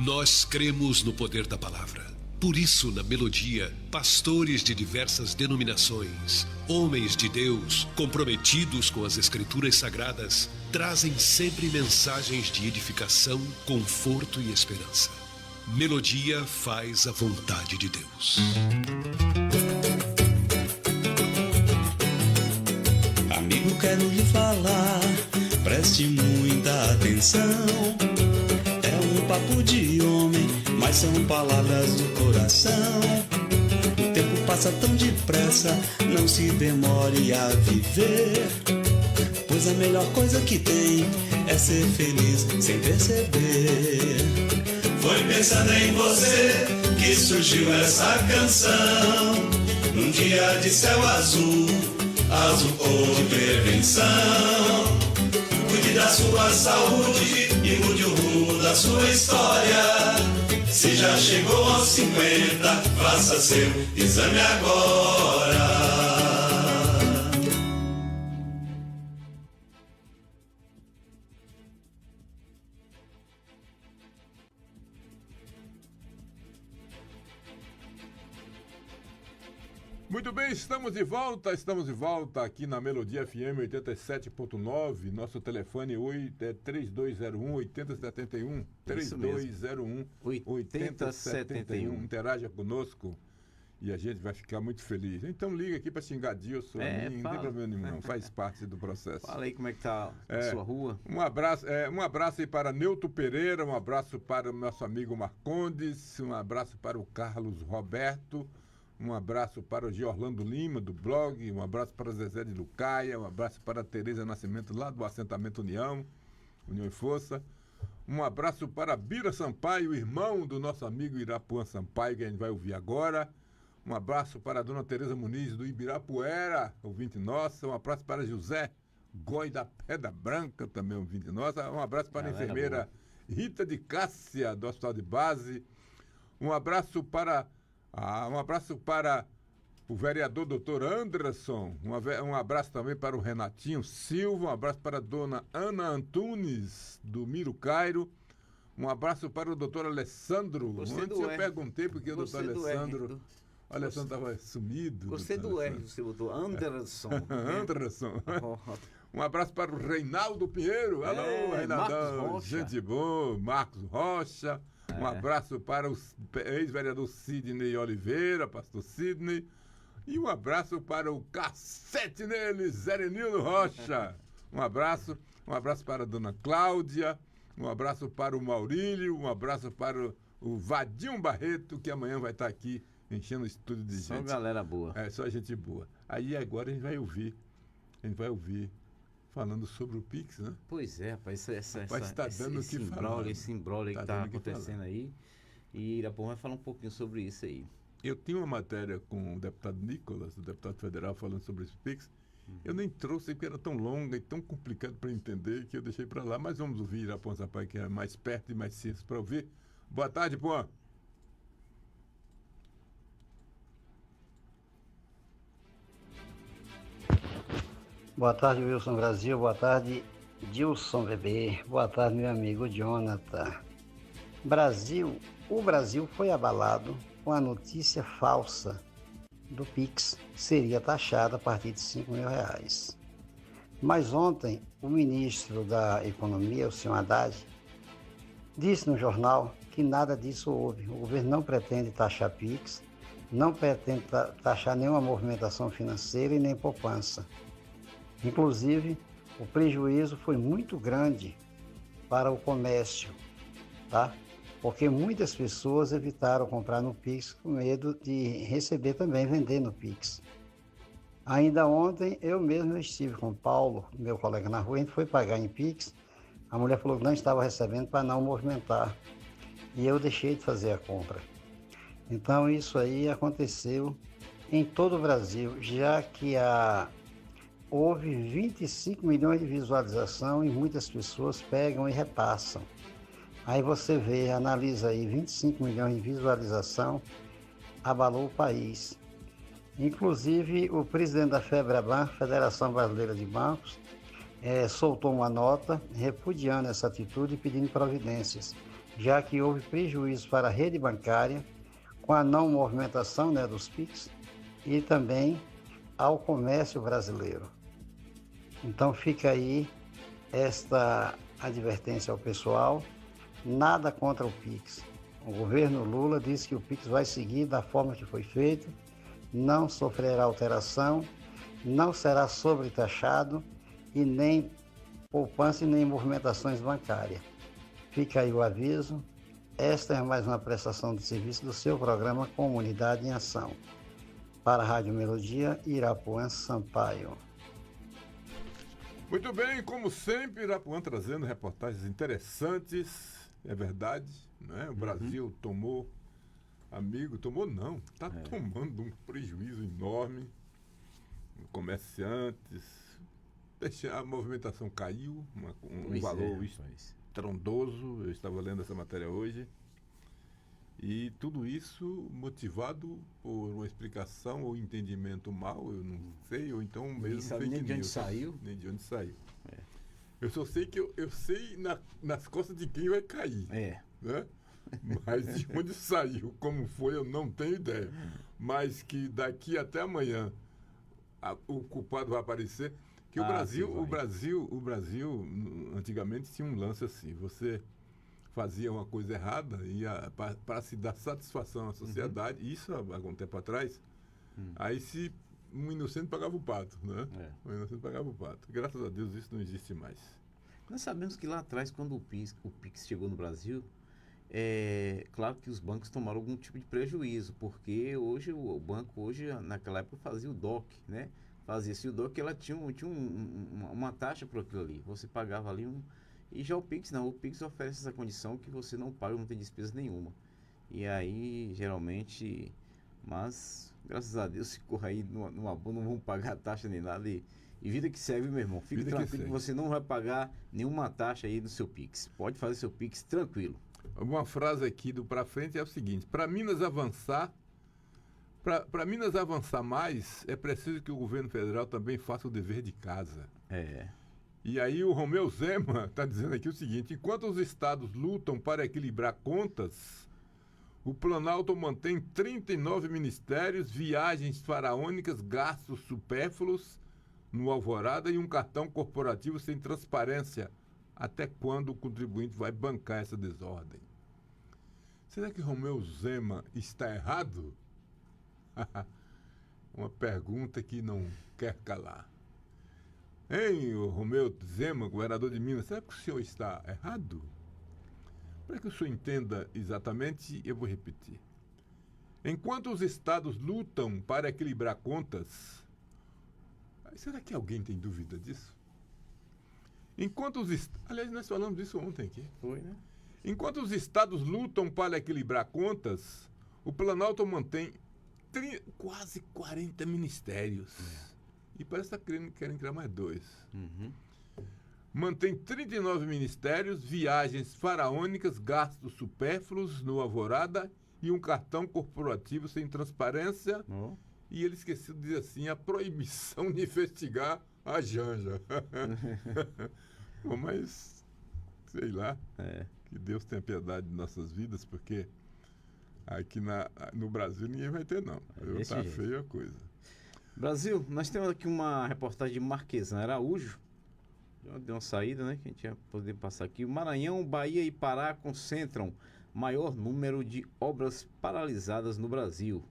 Nós cremos no poder da palavra. Por isso, na Melodia, pastores de diversas denominações, homens de Deus, comprometidos com as Escrituras Sagradas, trazem sempre mensagens de edificação, conforto e esperança. Melodia faz a vontade de Deus. Amigo, quero lhe falar, preste muita atenção. É um papo de homem, mas são palavras do coração. O tempo passa tão depressa, não se demore a viver, pois a melhor coisa que tem é ser feliz sem perceber. Foi pensando em você que surgiu essa canção, num dia de céu azul, azul cor de prevenção. Cuide da sua saúde e mude o rumo da sua história. Se já chegou aos 50, faça seu exame agora. Muito bem, estamos de volta aqui na Melodia FM 87.9. Nosso telefone é 3201-8071. 3201-8071. Interaja conosco e a gente vai ficar muito feliz. Então liga aqui para xingar Dilson, não tem problema nenhum, não. Faz parte do processo. Fala aí como é que tá a sua rua. Um abraço aí para Neuto Pereira, um abraço para o nosso amigo Marcondes, um abraço para o Carlos Roberto, um abraço para o Giorlando Lima, do blog, um abraço para o Zezé de Lucaia, um abraço para a Tereza Nascimento, lá do assentamento União e Força. Um abraço para Bira Sampaio, irmão do nosso amigo Irapuã Sampaio, que a gente vai ouvir agora. Um abraço para a dona Tereza Muniz, do Ibirapuera, ouvinte nossa. Um abraço para José Goi da Pedra Branca, também ouvinte nossa. Um abraço para a enfermeira Rita de Cássia, do Hospital de Base. Um abraço para o vereador doutor Anderson, um abraço também para o Renatinho Silva, um abraço para a dona Ana Antunes, do Miro Cairo, um abraço para o doutor Alessandro. Antes eu perguntei porque o doutor Alessandro... O Alessandro estava sumido. Gostei do R, você botou Anderson. Anderson. Um abraço para o Reinaldo Pinheiro. Alô, Reinaldão. Gente boa. Marcos Rocha. Um abraço para o ex-vereador Sidney Oliveira, pastor Sidney. E um abraço para o cacete nele, Zerenildo Rocha. Um abraço para a dona Cláudia. Um abraço para o Maurílio. Um abraço para o Vadinho Barreto, que amanhã vai estar aqui enchendo o estúdio de gente. Só galera boa. Só gente boa. Aí agora a gente vai ouvir falando sobre o Pix, né? Pois é, rapaz, está dando o que falar. Esse imbróglio que está acontecendo aí. E Irapuã vai falar um pouquinho sobre isso aí. Eu tinha uma matéria com o deputado Nicolas, o deputado federal, falando sobre esse Pix. Eu nem trouxe porque era tão longa e tão complicado para entender que eu deixei para lá. Mas vamos ouvir Irapuã Sampaio, que é mais perto e mais simples para ouvir. Boa tarde, Puã. Boa tarde, Wilson Brasil. Boa tarde, Dilson Bebê. Boa tarde, meu amigo Jonathan. O Brasil foi abalado com a notícia falsa do Pix, que seria taxado a partir de R$5.000. Mas ontem, o ministro da Economia, o senhor Haddad, disse no jornal que nada disso houve. O governo não pretende taxar Pix, não pretende taxar nenhuma movimentação financeira e nem poupança. Inclusive, o prejuízo foi muito grande para o comércio, tá? Porque muitas pessoas evitaram comprar no Pix com medo de receber também, vender no Pix. Ainda ontem, eu mesmo estive com o Paulo, meu colega na rua, a gente foi pagar em Pix, a mulher falou que não estava recebendo para não movimentar. E eu deixei de fazer a compra. Então, isso aí aconteceu em todo o Brasil, já que houve 25 milhões de visualização e muitas pessoas pegam e repassam. Aí você vê, analisa aí, 25 milhões de visualização, abalou o país. Inclusive, o presidente da FEBRABAN, Federação Brasileira de Bancos, soltou uma nota repudiando essa atitude e pedindo providências, já que houve prejuízo para a rede bancária com a não movimentação, né, dos PIX e também ao comércio brasileiro. Então fica aí esta advertência ao pessoal, nada contra o PIX. O governo Lula disse que o PIX vai seguir da forma que foi feito, não sofrerá alteração, não será sobretaxado e nem poupança e nem movimentações bancárias. Fica aí o aviso. Esta é mais uma prestação de serviço do seu programa Comunidade em Ação. Para a Rádio Melodia, Irapuã Sampaio. Muito bem, como sempre, Irapuã trazendo reportagens interessantes, é verdade, né? O Brasil tomou está tomando um prejuízo enorme. Comerciantes, a movimentação caiu, um valor estrondoso, eu estava lendo essa matéria hoje, e tudo isso motivado por uma explicação ou entendimento mal, eu não sei, ou então mesmo fake nem news. de onde saiu. Nem de onde saiu. Eu só sei que eu sei nas costas de quem vai cair. Né? Mas de onde saiu, como foi, eu não tenho ideia. Mas que daqui até amanhã o culpado vai aparecer. Que o Brasil antigamente tinha um lance assim, você fazia uma coisa errada e para se dar satisfação à sociedade, isso há algum tempo atrás, aí um inocente pagava o pato, né? Um inocente pagava o pato. Graças a Deus isso não existe mais. Nós sabemos que lá atrás, quando o PIX chegou no Brasil, claro que os bancos tomaram algum tipo de prejuízo, porque hoje o banco, naquela época, fazia o DOC, né? Fazia-se o DOC, ela tinha uma taxa por aquilo ali. Você pagava ali E já o Pix não. O Pix oferece essa condição que você não paga, não tem despesa nenhuma. E aí, geralmente... Mas, graças a Deus, se corre aí numa boa, não vão pagar taxa nem nada. E vida que segue, meu irmão. Fique tranquilo que você não vai pagar nenhuma taxa aí no seu Pix. Pode fazer seu Pix tranquilo. Uma frase aqui do Pra Frente é o seguinte: para Minas avançar mais, é preciso que o governo federal também faça o dever de casa. E aí o Romeu Zema está dizendo aqui o seguinte: enquanto os estados lutam para equilibrar contas, o Planalto mantém 39 ministérios, viagens faraônicas, gastos supérfluos no Alvorada e um cartão corporativo sem transparência. Até quando o contribuinte vai bancar essa desordem? Será que Romeu Zema está errado? Uma pergunta que não quer calar. Hein, Romeu Zema, governador de Minas, será que o senhor está errado? Para que o senhor entenda exatamente, eu vou repetir. Enquanto os estados lutam para equilibrar contas, será que alguém tem dúvida disso? Aliás, nós falamos disso ontem aqui. Foi, né? Enquanto os estados lutam para equilibrar contas, o Planalto mantém quase 40 ministérios. E parece que querem criar mais 2. Mantém 39 ministérios, viagens faraônicas, gastos supérfluos no Alvorada e um cartão corporativo sem transparência. E ele esqueceu de dizer assim: a proibição de investigar a Janja. Bom, mas, sei lá, que Deus tenha piedade de nossas vidas, porque aqui no Brasil ninguém vai ter, não. Tá feia a coisa. Brasil, nós temos aqui uma reportagem de Marquesan Araújo. Deu uma saída, né? Que a gente ia poder passar aqui. Maranhão, Bahia e Pará concentram maior número de obras paralisadas no Brasil.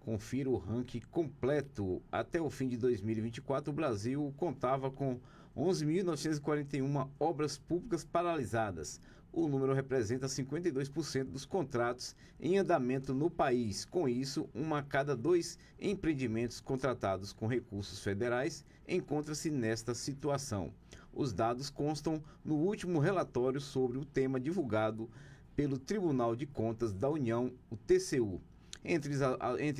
Confira o ranking completo. Até o fim de 2024, o Brasil contava com 11.941 obras públicas paralisadas. O número representa 52% dos contratos em andamento no país. Com isso, 1 a cada 2 empreendimentos contratados com recursos federais encontra-se nesta situação. Os dados constam no último relatório sobre o tema divulgado pelo Tribunal de Contas da União, o TCU. Entre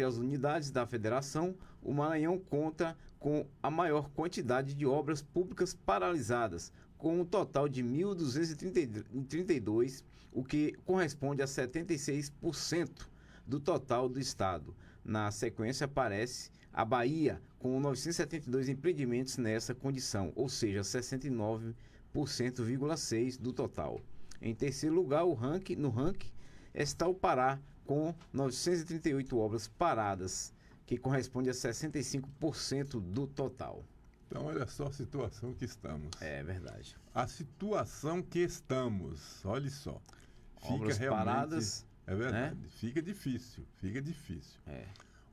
as unidades da federação, o Maranhão conta com a maior quantidade de obras públicas paralisadas, com um total de 1.232, o que corresponde a 76% do total do estado. Na sequência aparece a Bahia, com 972 empreendimentos nessa condição, ou seja, 69,6% do total. Em terceiro lugar, no ranking está o Pará, com 938 obras paradas, que corresponde a 65% do total. Então, olha só a situação que estamos. É verdade. A situação que estamos, olha só. Fica Obras realmente... paradas, É verdade, né? Fica difícil. É.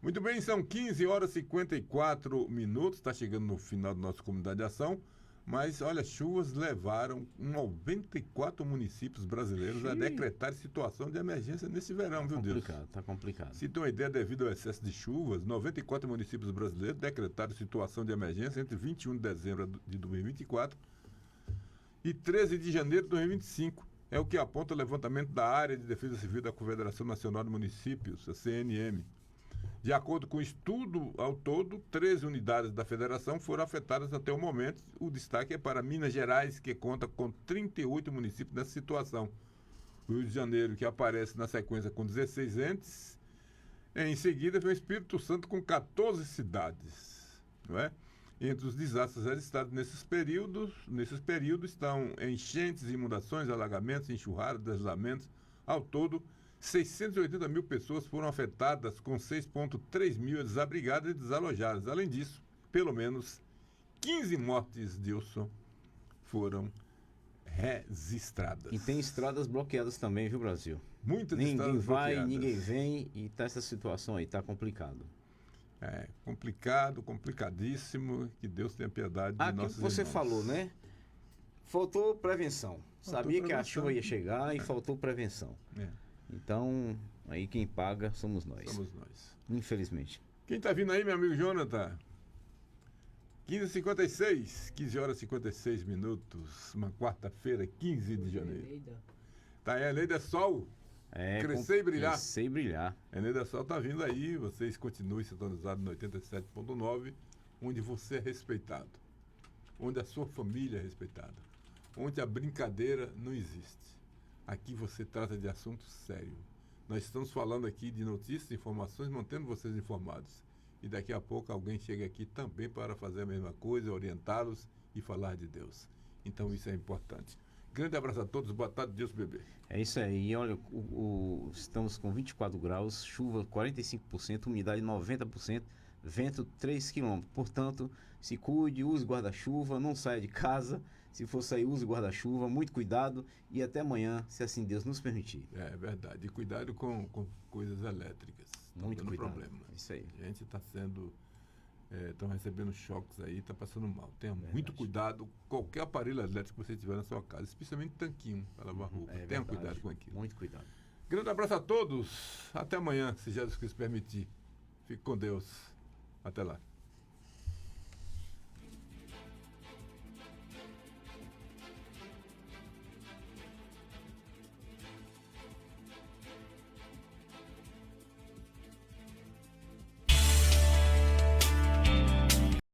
Muito bem, são 15 horas e 54 minutos, está chegando no final da nossa comunidade de ação, mas olha, chuvas levaram 94 municípios brasileiros a decretar situação de emergência nesse verão, viu Deus? Tá complicado. Se tem uma ideia, devido ao excesso de chuvas, 94 municípios brasileiros decretaram situação de emergência entre 21 de dezembro de 2024 e 13 de janeiro de 2025. É o que aponta o levantamento da Área de Defesa Civil da Confederação Nacional de Municípios, a CNM. De acordo com o estudo, ao todo, 13 unidades da federação foram afetadas até o momento. O destaque é para Minas Gerais, que conta com 38 municípios nessa situação. O Rio de Janeiro, que aparece na sequência com 16 entes. Em seguida, vem o Espírito Santo com 14 cidades. Não é? Entre os desastres registrados nesses períodos estão enchentes, inundações, alagamentos, enxurradas, deslizamentos. Ao todo, 680 mil pessoas foram afetadas, com 6,3 mil desabrigadas e desalojadas. Além disso, pelo menos 15 mortes, Dilson, foram registradas. E tem estradas bloqueadas também, viu, Brasil? Muitas ninguém estradas vai, bloqueadas. ninguém vem, e tá essa situação aí, tá complicado. É complicado, complicadíssimo. Que Deus tenha piedade de Aquilo nossos que você irmãos. falou, né? Faltou prevenção. Sabia que a prevenção. chuva ia chegar e faltou prevenção. É. Então, aí quem paga somos nós. Somos nós. Infelizmente. Quem tá vindo aí, meu amigo Jonathan? 15h56, 15 horas e 56 minutos, uma quarta-feira, 15 de janeiro. Tá aí, Eneida Sol. Crescer e brilhar. Crescer e brilhar. Eneida Sol tá vindo aí, vocês continuem sintonizados no 87.9, onde você é respeitado, onde a sua família é respeitada, onde a brincadeira não existe. Aqui você trata de assuntos sérios. Nós estamos falando aqui de notícias, informações, mantendo vocês informados. E daqui a pouco alguém chega aqui também para fazer a mesma coisa, orientá-los e falar de Deus. Então isso é importante. Grande abraço a todos, boa tarde, Deus bebê. É isso aí, olha, estamos com 24 graus, chuva 45%, umidade 90%, vento 3 km. Portanto, se cuide, use guarda-chuva, não saia de casa. Se for sair, use guarda-chuva, muito cuidado e até amanhã, se assim Deus nos permitir. É verdade, e cuidado com coisas elétricas. Muito cuidado. Problema. Isso aí. A gente está sendo... Estão recebendo choques aí, está passando mal. Tenha muito cuidado, qualquer aparelho elétrico que você tiver na sua casa, especialmente tanquinho para lavar roupa. Tenha cuidado com aquilo. Muito cuidado. Grande abraço a todos. Até amanhã, se Jesus Cristo permitir. Fique com Deus. Até lá.